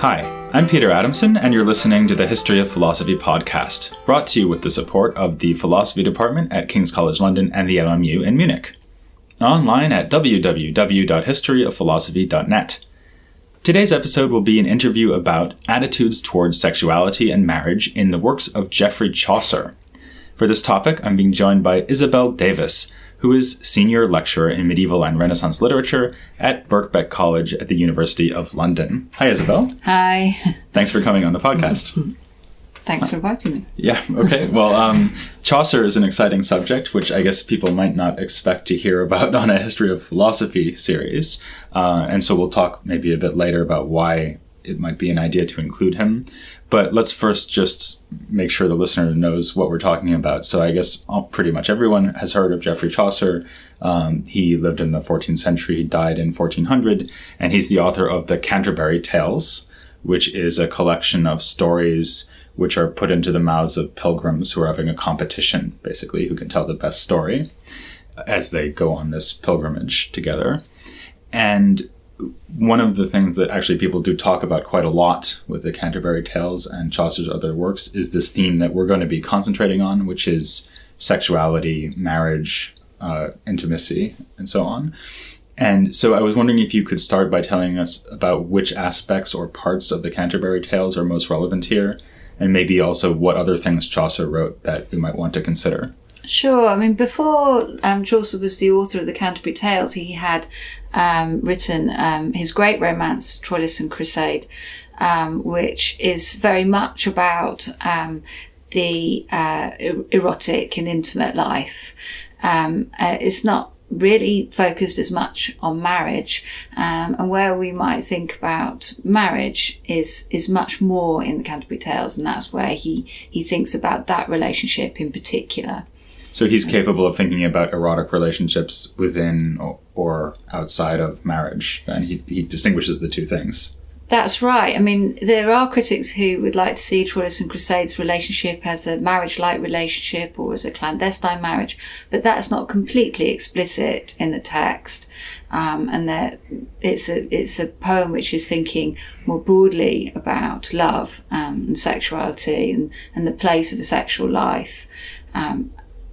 Hi, I'm Peter Adamson, and you're listening to the History of Philosophy podcast, brought to you with the support of the Philosophy Department at King's College London and the LMU in Munich. Online at www.historyofphilosophy.net. Today's episode will be an interview about attitudes towards sexuality and marriage in the works of Geoffrey Chaucer. For this topic, I'm being joined by Isabel Davis, who is Senior Lecturer in Medieval and Renaissance Literature at Birkbeck College at the University of London. Hi, Isabel. Hi. Thanks for coming on the podcast. Thanks for inviting me. Yeah, okay. Well, Chaucer is an exciting subject, which I guess people might not expect to hear about on a History of Philosophy series. And so we'll talk maybe a bit later about why it might be an idea to include him. But let's first just make sure the listener knows what we're talking about. So I guess pretty much everyone has heard of Geoffrey Chaucer. He lived in the 14th century, he died in 1400, and he's the author of the Canterbury Tales, which is a collection of stories which are put into the mouths of pilgrims who are having a competition, basically, who can tell the best story as they go on this pilgrimage together. And one of the things that actually people do talk about quite a lot with the Canterbury Tales and Chaucer's other works is this theme that we're going to be concentrating on, which is sexuality, marriage, intimacy, and so on. And so I was wondering if you could start by telling us about which aspects or parts of the Canterbury Tales are most relevant here, and maybe also what other things Chaucer wrote that we might want to consider. Sure. I mean, before Chaucer was the author of the Canterbury Tales, he had written his great romance, Troilus and Cresside, which is very much about the erotic and intimate life. It's not really focused as much on marriage, and where we might think about marriage is much more in the Canterbury Tales, and that's where he thinks about that relationship in particular. So he's capable of thinking about erotic relationships within or outside of marriage, and he distinguishes the two things. That's right. I mean, there are critics who would like to see Troilus and Cresside's relationship as a marriage-like relationship or as a clandestine marriage, but that's not completely explicit in the text. And it's a poem which is thinking more broadly about love and sexuality and the place of a sexual life,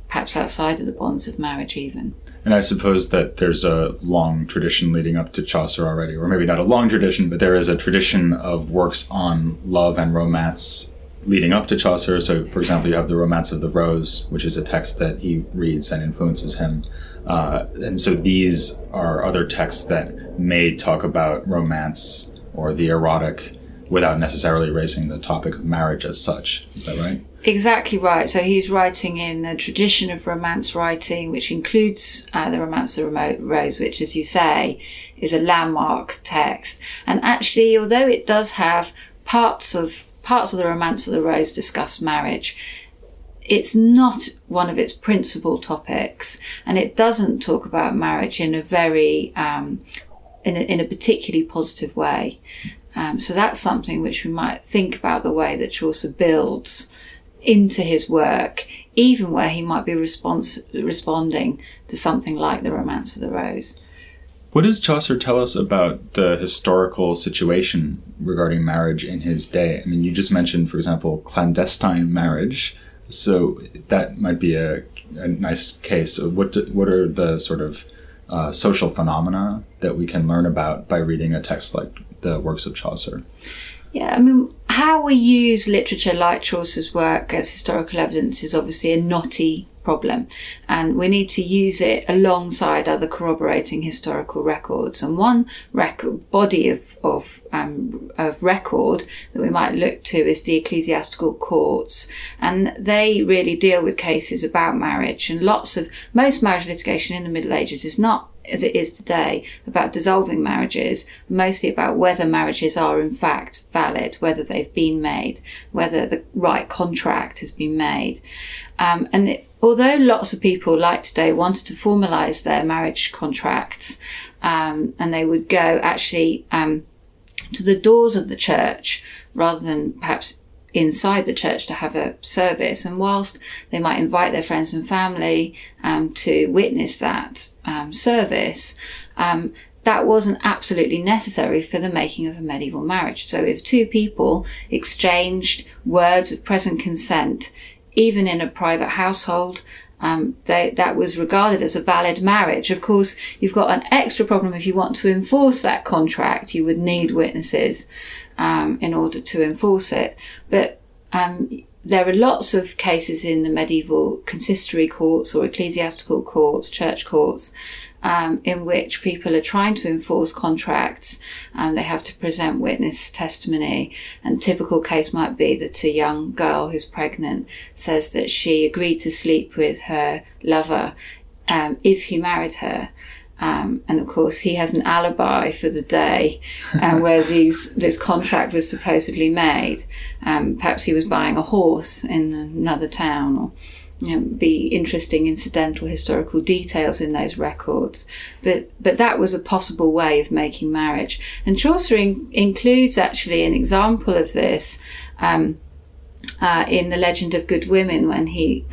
perhaps outside of the bonds of marriage even. And I suppose that there's a long tradition leading up to Chaucer already, or maybe not a long tradition, but there is a tradition of works on love and romance leading up to Chaucer. So, for example, you have the Romance of the Rose, which is a text that he reads and influences him. And so these are other texts that may talk about romance or the erotic without necessarily raising the topic of marriage as such. Is that right? Exactly right. So he's writing in a tradition of romance writing, which includes the Romance of the Rose, which, as you say, is a landmark text. And actually, although it does have parts of the Romance of the Rose discuss marriage, it's not one of its principal topics, and it doesn't talk about marriage in a very in a particularly positive way. So that's something which we might think about, the way that Chaucer builds into his work, even where he might be responding to something like the Romance of the Rose. What does Chaucer tell us about the historical situation regarding marriage in his day? I mean, you just mentioned, for example, clandestine marriage. So that might be a nice case. What are the sort of social phenomena that we can learn about by reading a text like the works of Chaucer? Yeah, I mean, how we use literature like Chaucer's work as historical evidence is obviously a knotty problem, and we need to use it alongside other corroborating historical records. And one body of record that we might look to is the ecclesiastical courts, and they really deal with cases about marriage. And most marriage litigation in the Middle Ages is not, as it is today, about dissolving marriages, mostly about whether marriages are in fact valid, whether they've been made, whether the right contract has been made. Although lots of people like today wanted to formalise their marriage contracts, and they would go actually to the doors of the church rather than perhaps inside the church to have a service, and whilst they might invite their friends and family to witness that service, that wasn't absolutely necessary for the making of a medieval marriage. So if two people exchanged words of present consent, even in a private household, that was regarded as a valid marriage. Of course, you've got an extra problem if you want to enforce that contract. You would need witnesses in order to enforce it. But there are lots of cases in the medieval consistory courts or ecclesiastical courts, church courts, in which people are trying to enforce contracts. They have to present witness testimony, and typical case might be that a young girl who's pregnant says that she agreed to sleep with her lover if he married her. And of course he has an alibi for the day where this contract was supposedly made. Perhaps he was buying a horse in another town, or be interesting incidental historical details in those records. But that was a possible way of making marriage. And Chaucer includes actually an example of this in the Legend of Good Women, when he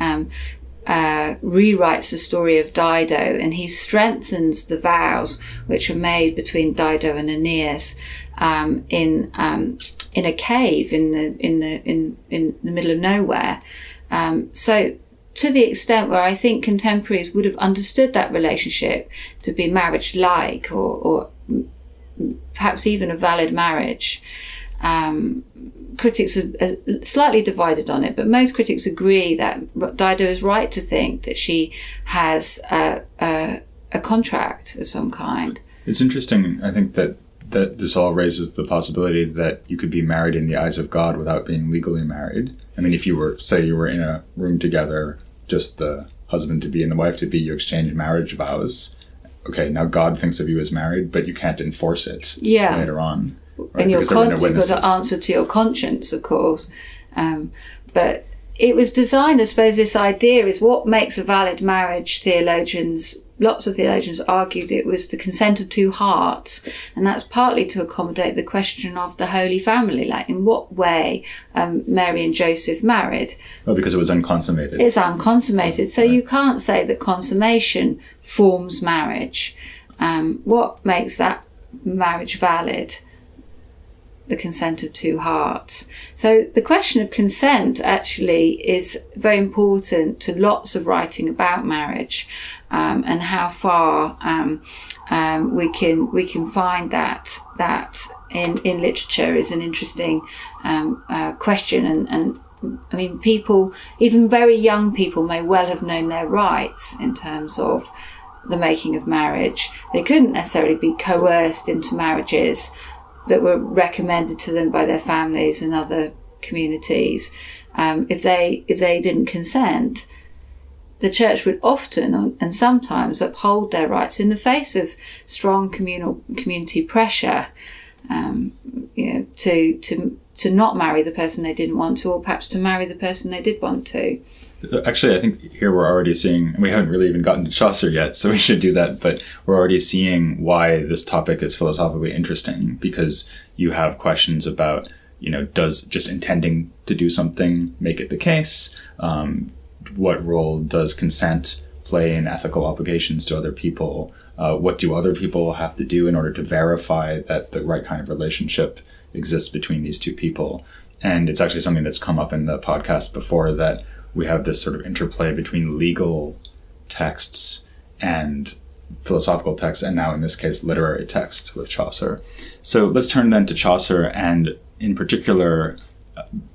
rewrites the story of Dido, and he strengthens the vows which are made between Dido and Aeneas in a cave in the middle of nowhere. So to the extent where I think contemporaries would have understood that relationship to be marriage-like, or perhaps even a valid marriage. Critics are slightly divided on it, but most critics agree that Dido is right to think that she has a contract of some kind. It's interesting, I think, that this all raises the possibility that you could be married in the eyes of God without being legally married. I mean, if you were in a room together, just the husband-to-be and the wife-to-be, you exchange marriage vows. Okay, now God thinks of you as married, but you can't enforce it later on. Right? And you've got to answer to your conscience, of course. But it was designed, I suppose, this idea is what makes a valid marriage. Lots of theologians argued it was the consent of two hearts, and that's partly to accommodate the question of the Holy Family, like in what way Mary and Joseph married. Well, because it was unconsummated. It's unconsummated, so you can't say that consummation forms marriage. What makes that marriage valid? The consent of two hearts. So the question of consent actually is very important to lots of writing about marriage, and how far we can find that in literature is an interesting question. And I mean, people, even very young people, may well have known their rights in terms of the making of marriage. They couldn't necessarily be coerced into marriages that were recommended to them by their families and other communities. If they didn't consent, the church would often and sometimes uphold their rights in the face of strong community pressure, to not marry the person they didn't want to, or perhaps to marry the person they did want to. Actually, I think here we're already seeing, we haven't really even gotten to Chaucer yet, so we should do that, but we're already seeing why this topic is philosophically interesting, because you have questions about, does just intending to do something make it the case? What role does consent play in ethical obligations to other people? What do other people have to do in order to verify that the right kind of relationship exists between these two people? And it's actually something that's come up in the podcast before, that we have this sort of interplay between legal texts and philosophical texts, and now in this case literary text with Chaucer. So let's turn then to Chaucer, and in particular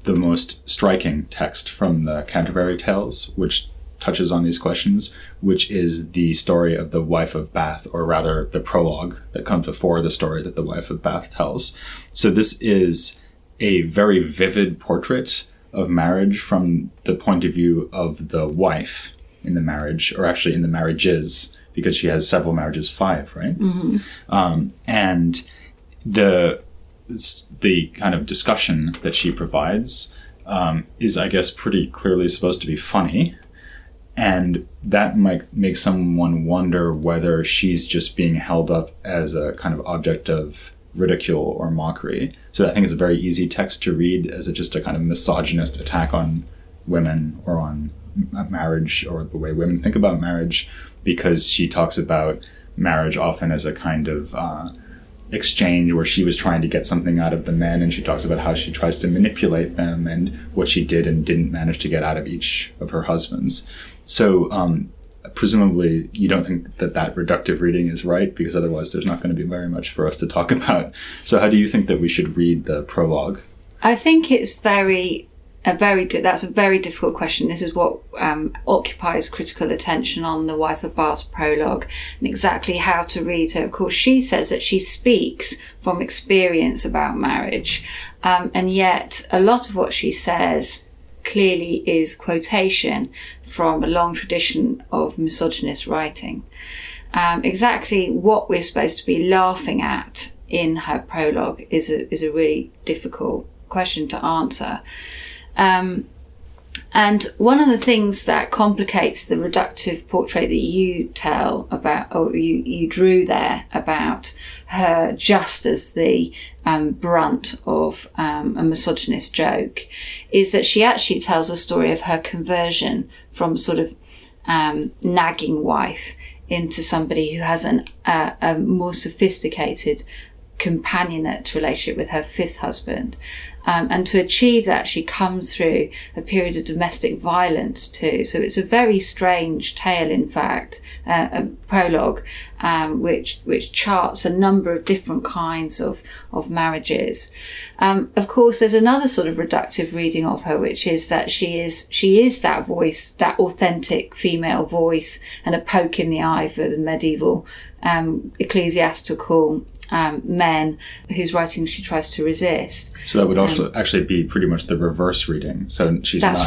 the most striking text from the Canterbury Tales, which touches on these questions, which is the story of the Wife of Bath, or rather the prologue that comes before the story that the Wife of Bath tells. So this is a very vivid portrait of marriage from the point of view of the wife in the marriage, or actually in the marriages, because she has several marriages, 5, right? Mm-hmm. And the kind of discussion that she provides is, I guess, pretty clearly supposed to be funny. And that might make someone wonder whether she's just being held up as a kind of object of ridicule or mockery. So I think it's a very easy text to read as just a kind of misogynist attack on women, or on marriage, or the way women think about marriage, because she talks about marriage often as a kind of exchange where she was trying to get something out of the men, and she talks about how she tries to manipulate them and what she did and didn't manage to get out of each of her husbands. So presumably you don't think that reductive reading is right, because otherwise there's not going to be very much for us to talk about. So how do you think that we should read the prologue? I think it's that's a very difficult question. This is what occupies critical attention on the Wife of Bath's prologue, and exactly how to read her. Of course, she says that she speaks from experience about marriage, and yet a lot of what she says clearly is quotation from a long tradition of misogynist writing. Exactly what we're supposed to be laughing at in her prologue is a really difficult question to answer. And one of the things that complicates the reductive portrait that you tell about, or you drew there about her just as the brunt of a misogynist joke, is that she actually tells a story of her conversion from sort of nagging wife into somebody who has a more sophisticated companionate relationship with her fifth husband. And to achieve that, she comes through a period of domestic violence too. So it's a very strange tale, in fact, a prologue, which charts a number of different kinds of marriages. Of course, there's another sort of reductive reading of her, which is that she is that voice, that authentic female voice, and a poke in the eye for the medieval ecclesiastical men whose writing she tries to resist. So that would also actually be pretty much the reverse reading. So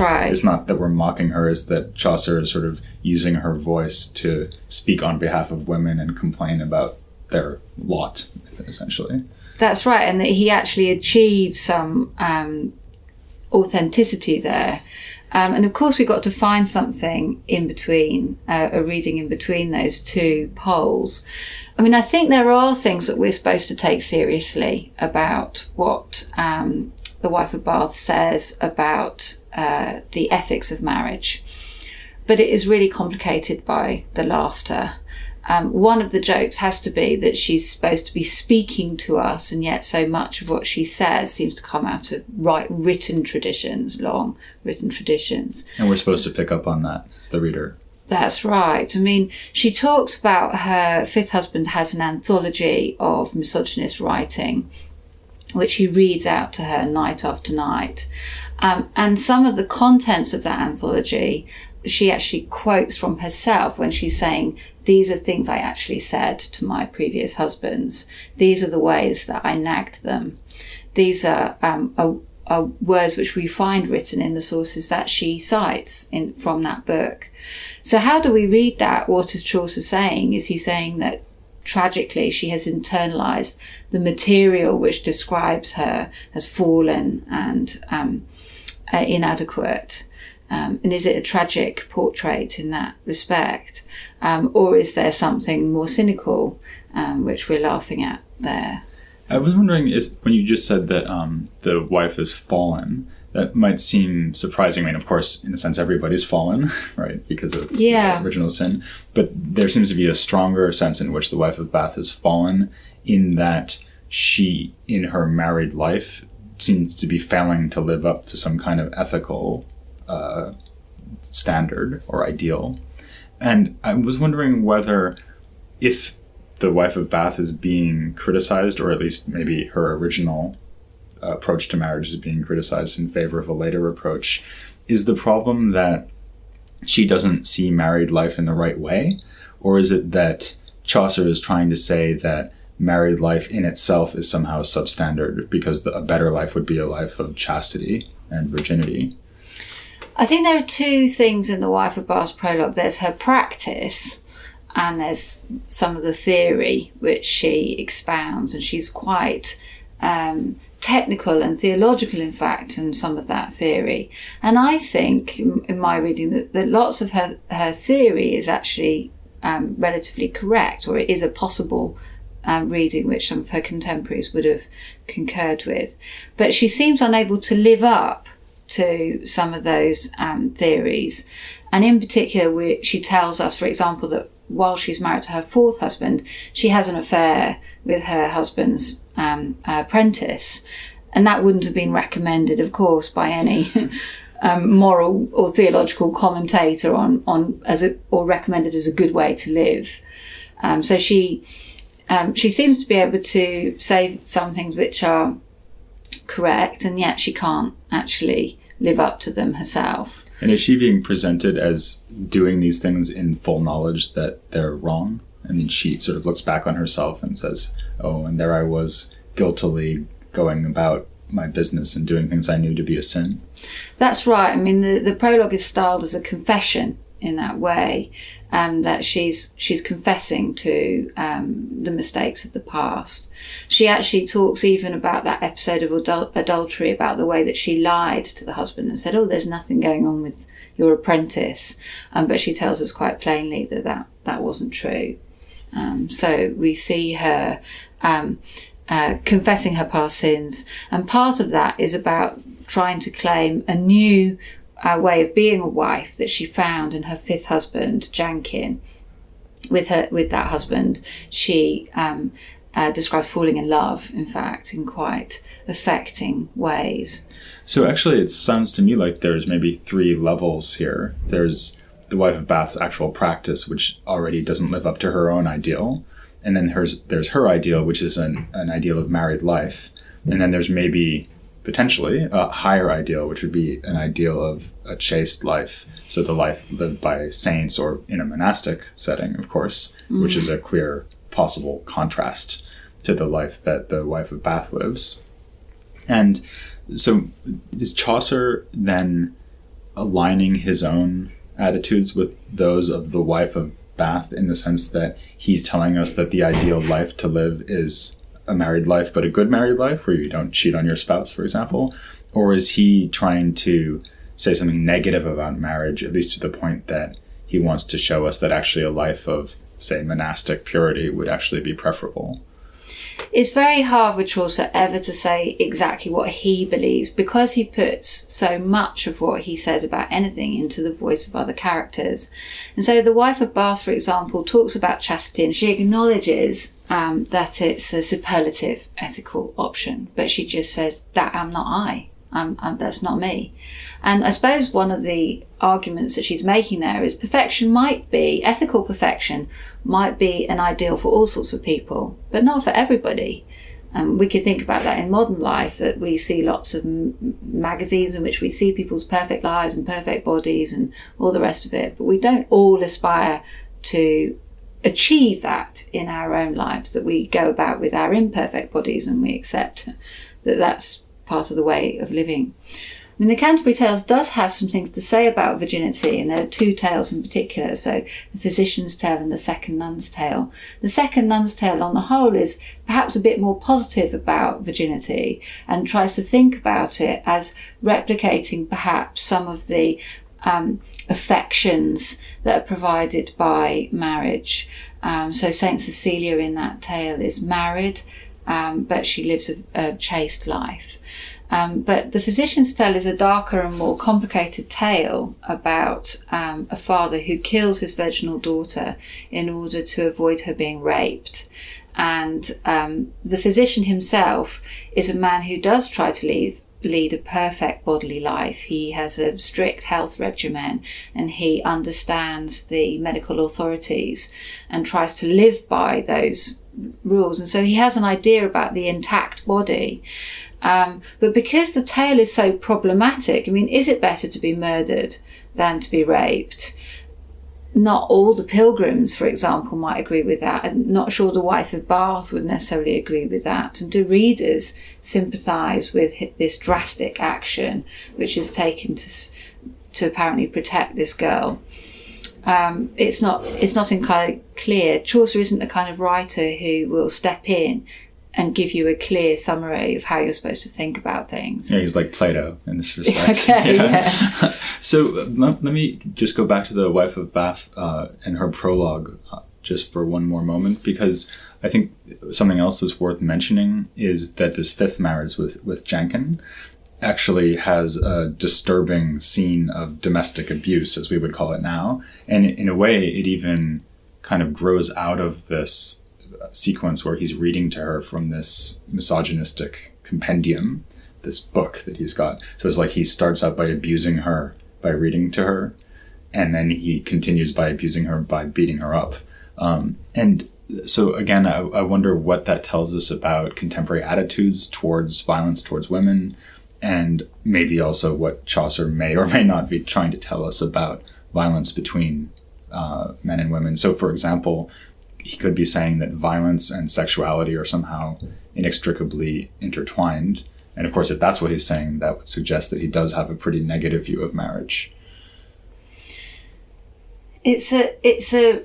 right. It's not that we're mocking her, it's that Chaucer is sort of using her voice to speak on behalf of women and complain about their lot, essentially. That's right, and that he actually achieves some authenticity there. And of course, we've got to find something in between, a reading in between those two poles. I mean, I think there are things that we're supposed to take seriously about what the Wife of Bath says about the ethics of marriage. But it is really complicated by the laughter. One of the jokes has to be that she's supposed to be speaking to us, and yet so much of what she says seems to come out of written traditions, long written traditions. And we're supposed to pick up on that as the reader. That's right. I mean, she talks about her fifth husband has an anthology of misogynist writing, which he reads out to her night after night. And some of the contents of that anthology, she actually quotes from herself when she's saying, these are things I actually said to my previous husbands. These are the ways that I nagged them. These are words which we find written in the sources that she cites from that book. So how do we read that? What is Chaucer saying? Is he saying that tragically she has internalized the material which describes her as fallen and inadequate? And is it a tragic portrait in that respect? Or is there something more cynical which we're laughing at there? I was wondering, when you just said that the wife is fallen, that might seem surprising. I mean, of course, in a sense, everybody's fallen, right, because of the original sin. But there seems to be a stronger sense in which the Wife of Bath has fallen, in that she, in her married life, seems to be failing to live up to some kind of ethical standard or ideal. And I was wondering whether, if the Wife of Bath is being criticized, or at least maybe her original approach to marriage is being criticized in favor of a later approach, is the problem that she doesn't see married life in the right way? Or is it that Chaucer is trying to say that married life in itself is somehow substandard, because a better life would be a life of chastity and virginity? I think there are two things in the Wife of Bath's prologue. There's her practice, and there's some of the theory which she expounds, and she's quite technical and theological, in fact, in some of that theory. And I think, in my reading, that lots of her theory is actually relatively correct, or it is a possible reading which some of her contemporaries would have concurred with. But she seems unable to live up to some of those theories. And in particular, she tells us, for example, that while she's married to her fourth husband, she has an affair with her husband's apprentice. And that wouldn't have been recommended, of course, by any moral or theological commentator or recommended as a good way to live. So she seems to be able to say some things which are correct, and yet she can't actually live up to them herself. And is she being presented as doing these things in full knowledge that they're wrong? I mean, she sort of looks back on herself and says, oh, and there I was guiltily going about my business and doing things I knew to be a sin. That's right. I mean, the prologue is styled as a confession in that way, that she's confessing to the mistakes of the past. She actually talks even about that episode of adultery, about the way that she lied to the husband and said, oh, there's nothing going on with your apprentice. But she tells us quite plainly that wasn't true. So we see her confessing her past sins, and part of that is about trying to claim a new way of being a wife that she found in her fifth husband, Jankin. With that husband, she describes falling in love, in fact, in quite affecting ways. So actually, it sounds to me like there's maybe 3 levels here. There's the wife of Bath's actual practice, which already doesn't live up to her own ideal. And then there's her ideal, which is an ideal of married life. And then there's maybe potentially a higher ideal, which would be an ideal of a chaste life. So the life lived by saints, or in a monastic setting, of course, which is a clear possible contrast to the life that the wife of Bath lives. And so is Chaucer then aligning his own attitudes with those of the wife of Bath, in the sense that he's telling us that the ideal life to live is a married life, but a good married life where you don't cheat on your spouse, for example? Or is he trying to say something negative about marriage, at least to the point that he wants to show us that actually a life of, say, monastic purity would actually be preferable? It's very hard with Chaucer ever to say exactly what he believes, because he puts so much of what he says about anything into the voice of other characters. And so the wife of Bath, for example, talks about chastity, and she acknowledges that it's a superlative ethical option, but she just says, that am not I. That's not me. And I suppose one of the arguments that she's making there is ethical perfection might be an ideal for all sorts of people, but not for everybody. We could think about that in modern life, that we see lots of magazines in which we see people's perfect lives and perfect bodies and all the rest of it, but we don't all aspire to achieve that in our own lives, that we go about with our imperfect bodies and we accept that that's part of the way of living. I mean, the Canterbury Tales does have some things to say about virginity, and there are 2 tales in particular, so the Physician's Tale and the Second Nun's Tale. The Second Nun's Tale, on the whole, is perhaps a bit more positive about virginity and tries to think about it as replicating perhaps some of the affections that are provided by marriage. So Saint Cecilia in that tale is married, but she lives a chaste life. But the Physician's Tale is a darker and more complicated tale about a father who kills his virginal daughter in order to avoid her being raped. And the physician himself is a man who does try to lead a perfect bodily life. He has a strict health regimen, and he understands the medical authorities and tries to live by those rules. And so he has an idea about the intact body. But because the tale is so problematic, I mean, is it better to be murdered than to be raped? Not all the pilgrims, for example, might agree with that. I'm not sure the wife of Bath would necessarily agree with that. And do readers sympathise with this drastic action, which is taken to apparently protect this girl? It's not entirely clear. Chaucer isn't the kind of writer who will step in and give you a clear summary of how you're supposed to think about things. Yeah, he's like Plato in this respect. Okay, yeah. So let me just go back to the wife of Bath and her prologue just for one more moment, because I think something else that's worth mentioning is that this fifth marriage with Jankin actually has a disturbing scene of domestic abuse, as we would call it now. And in a way, it even kind of grows out of this sequence where he's reading to her from this misogynistic compendium, this book that he's got. So it's like he starts out by abusing her by reading to her, and then he continues by abusing her by beating her up. And so again, I wonder what that tells us about contemporary attitudes towards violence towards women, and maybe also what Chaucer may or may not be trying to tell us about violence between men and women. So for example, he could be saying that violence and sexuality are somehow inextricably intertwined. And of course, if that's what he's saying, that would suggest that he does have a pretty negative view of marriage. It's a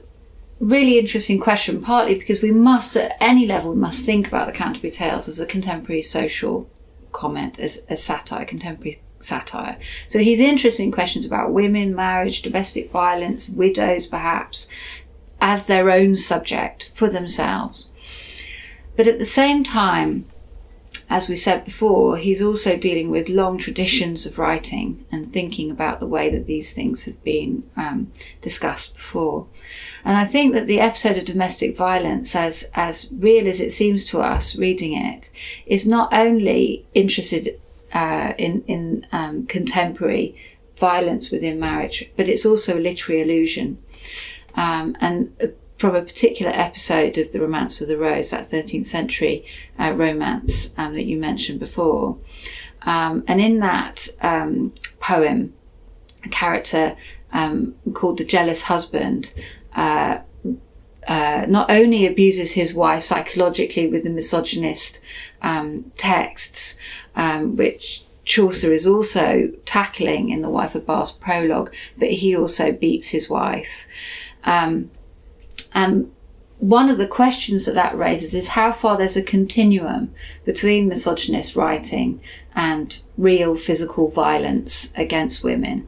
really interesting question, partly because we must, at any level, we must think about the Canterbury Tales as a contemporary social comment, as satire, contemporary satire. So he's interested in questions about women, marriage, domestic violence, widows perhaps, as their own subject for themselves. But at the same time, as we said before, he's also dealing with long traditions of writing and thinking about the way that these things have been discussed before. And I think that the episode of domestic violence, as real as it seems to us reading it, is not only interested in contemporary violence within marriage, but it's also a literary allusion. And from a particular episode of The Romance of the Rose, that 13th century romance that you mentioned before. And in that poem, a character called the jealous husband not only abuses his wife psychologically with the misogynist texts, which Chaucer is also tackling in the Wife of Bath's prologue, but he also beats his wife. And one of the questions that raises is how far there's a continuum between misogynist writing and real physical violence against women.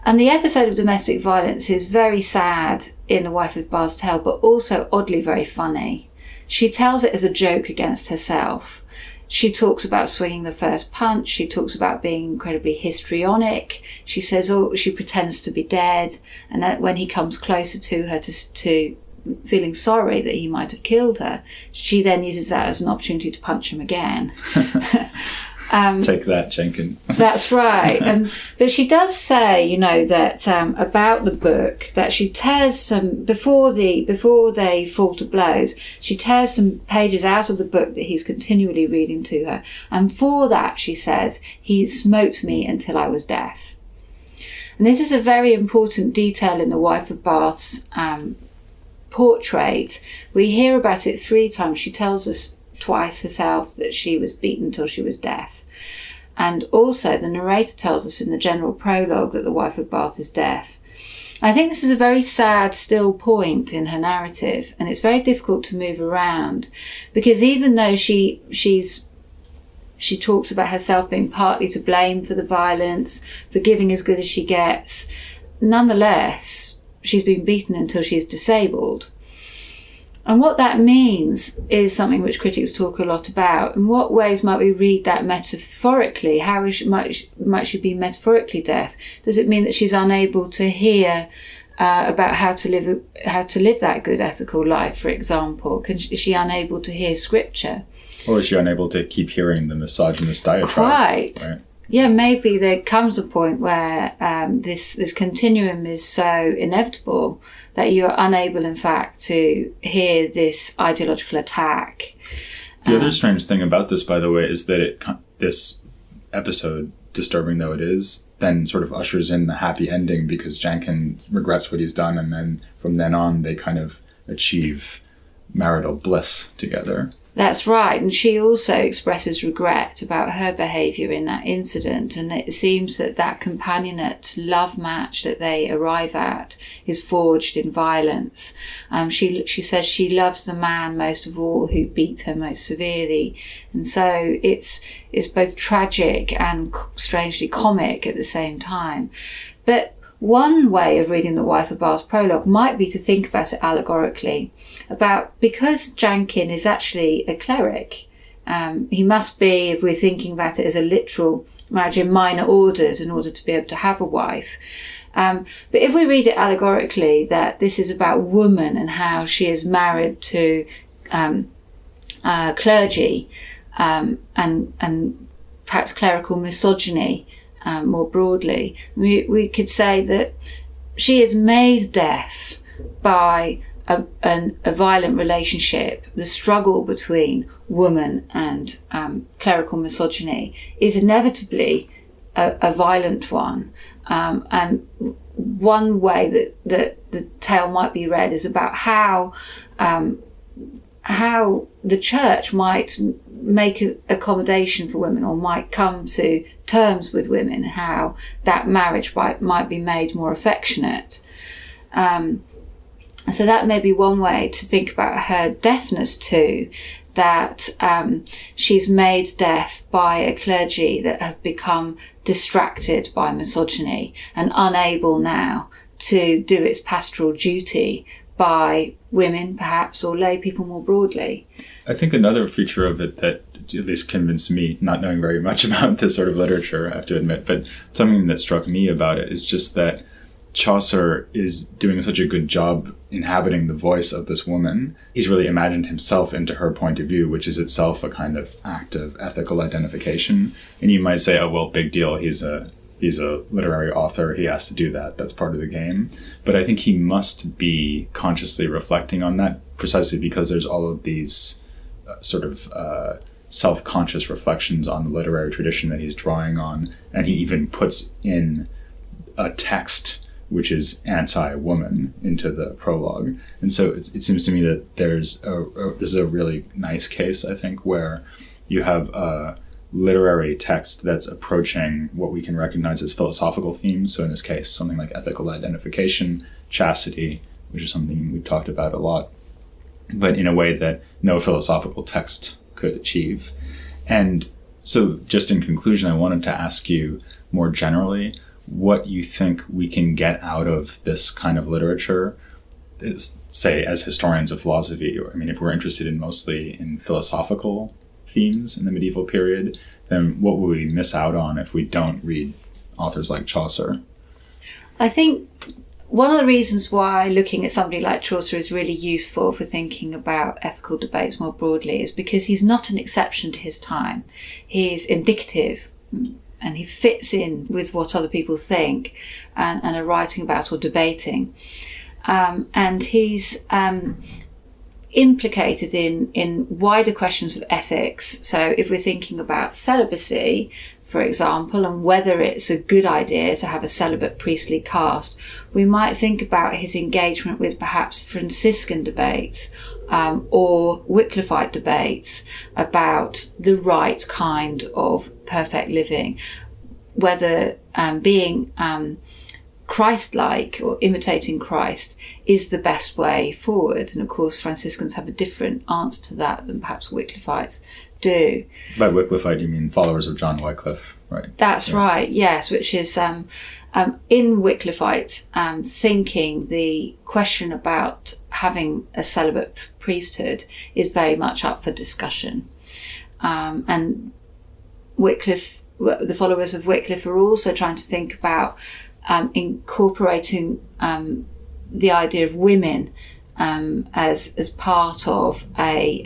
And the episode of domestic violence is very sad in The Wife of Bath's tale, but also oddly very funny. She tells it as a joke against herself. She talks about swinging the first punch. She talks about being incredibly histrionic. She says, she pretends to be dead. And that when he comes closer to her to feeling sorry that he might have killed her, she then uses that as an opportunity to punch him again. Take that, Jenkins. That's right. But she does say, that about the book, that she tears some, before they fall to blows, she tears some pages out of the book that he's continually reading to her. And for that, she says, he smote me until I was deaf. And this is a very important detail in the Wife of Bath's portrait. We hear about it 3 times. She tells us twice herself that she was beaten until she was deaf. And also the narrator tells us in the general prologue that the Wife of Bath is deaf. I think this is a very sad still point in her narrative, and it's very difficult to move around, because even though she talks about herself being partly to blame for the violence, for giving as good as she gets, nonetheless she's been beaten until she's disabled. And what that means is something which critics talk a lot about. In what ways might we read that metaphorically? How might she be metaphorically deaf? Does it mean that she's unable to hear about how to live that good ethical life, for example? Is she unable to hear scripture? Or is she unable to keep hearing the misogynist diatribe? Quite. Right? Yeah, maybe there comes a point where this continuum is so inevitable that you're unable, in fact, to hear this ideological attack. The other strange thing about this, by the way, is that this episode, disturbing though it is, then sort of ushers in the happy ending, because Jenkins regrets what he's done, and then from then on they kind of achieve marital bliss together. That's right, and she also expresses regret about her behaviour in that incident, and it seems that companionate love match that they arrive at is forged in violence. She says she loves the man most of all who beat her most severely, and so it's both tragic and strangely comic at the same time. But one way of reading the Wife of Bath's prologue might be to think about it allegorically, because Jankin is actually a cleric. He must be, if we're thinking about it as a literal marriage in minor orders in order to be able to have a wife. But if we read it allegorically, that this is about woman and how she is married to clergy, and perhaps clerical misogyny more broadly, we could say that she is made deaf by a violent relationship. The struggle between woman and clerical misogyny is inevitably a violent one. And one way that the tale might be read is about how the church might make accommodation for women, or might come to terms with women, how that marriage might be made more affectionate. So that may be one way to think about her deafness too, that she's made deaf by a clergy that have become distracted by misogyny and unable now to do its pastoral duty by women perhaps, or lay people more broadly. I think another feature of it that at least convinced me, not knowing very much about this sort of literature, I have to admit, but something that struck me about it is just that Chaucer is doing such a good job inhabiting the voice of this woman. He's really imagined himself into her point of view, which is itself a kind of act of ethical identification. And you might say, oh, well, big deal. He's a literary author. He has to do that. That's part of the game. But I think he must be consciously reflecting on that, precisely because there's all of these self-conscious reflections on the literary tradition that he's drawing on. And he even puts in a text which is anti-woman into the prologue. And so it seems to me that this is a really nice case, I think, where you have a literary text that's approaching what we can recognize as philosophical themes. So in this case, something like ethical identification, chastity, which is something we've talked about a lot, but in a way that no philosophical text could achieve. And so just in conclusion, I wanted to ask you more generally what you think we can get out of this kind of literature, say, as historians of philosophy. I mean, if we're interested mostly in philosophical themes in the medieval period, then what will we miss out on if we don't read authors like Chaucer? I think one of the reasons why looking at somebody like Chaucer is really useful for thinking about ethical debates more broadly is because he's not an exception to his time. He's indicative, and he fits in with what other people think and are writing about or debating. And he's implicated in wider questions of ethics. So if we're thinking about celibacy, for example, and whether it's a good idea to have a celibate priestly caste, we might think about his engagement with perhaps Franciscan debates or Wycliffite debates about the right kind of perfect living, whether being Christ-like or imitating Christ is the best way forward. And of course, Franciscans have a different answer to that than perhaps Wycliffites do. By Wycliffite, you mean followers of John Wycliffe, right? That's right, yes, which is in Wycliffite thinking, the question about having a celibate priesthood is very much up for discussion. And Wycliffe, the followers of Wycliffe, are also trying to think about incorporating the idea of women as part of a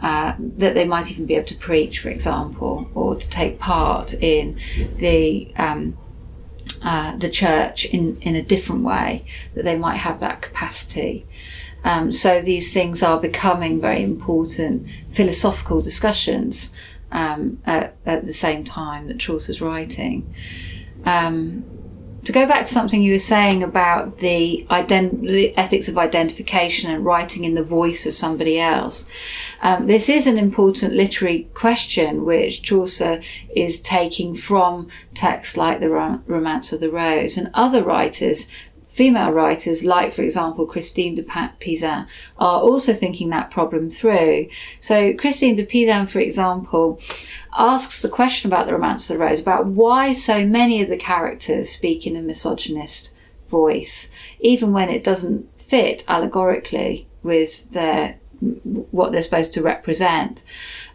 that they might even be able to preach, for example, or to take part in the church in a different way, that they might have that capacity. So these things are becoming very important philosophical discussions at the same time that Chaucer's writing. To go back to something you were saying about the ethics of identification and writing in the voice of somebody else, this is an important literary question which Chaucer is taking from texts like the Romance of the Rose, and other writers, female writers like, for example, Christine de Pizan, are also thinking that problem through. So Christine de Pizan, for example, asks the question about the Romance of the Rose, about why so many of the characters speak in a misogynist voice, even when it doesn't fit allegorically with what they're supposed to represent.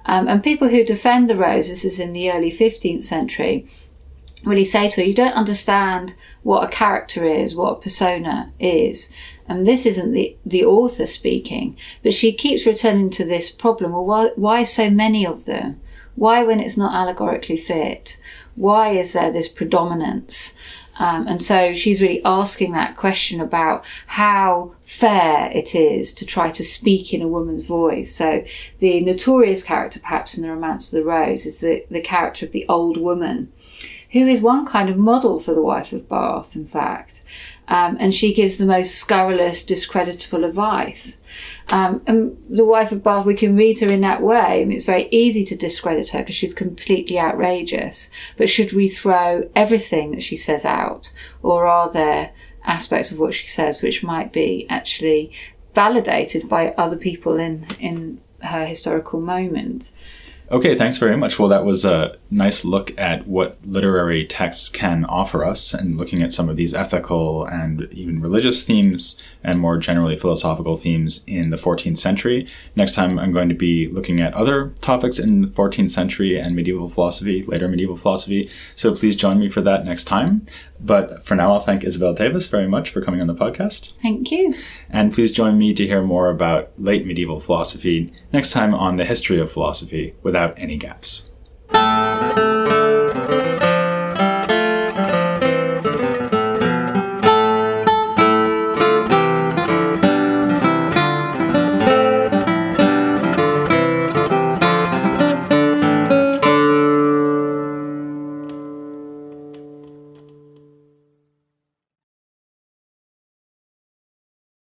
And people who defend the Rose, this is in the early 15th century, really say to her, you don't understand what a character is, what a persona is. And this isn't the author speaking, but she keeps returning to this problem. Well, why so many of them? Why, when it's not allegorically fit? Why is there this predominance? And so she's really asking that question about how fair it is to try to speak in a woman's voice. So the notorious character, perhaps, in the Romance of the Rose is the character of the old woman, who is one kind of model for the wife of Bath, in fact. And she gives the most scurrilous, discreditable advice. And the wife of Bath, we can read her in that way. I mean, it's very easy to discredit her because she's completely outrageous. But should we throw everything that she says out? Or are there aspects of what she says which might be actually validated by other people in her historical moment? Okay, thanks very much. Well, that was a nice look at what literary texts can offer us, and looking at some of these ethical and even religious themes and more generally philosophical themes in the 14th century. Next time, I'm going to be looking at other topics in the 14th century and medieval philosophy, later medieval philosophy. So please join me for that next time. But for now, I'll thank Isabel Davis very much for coming on the podcast. Thank you. And please join me to hear more about late medieval philosophy next time on The History of Philosophy Without Any Gaps.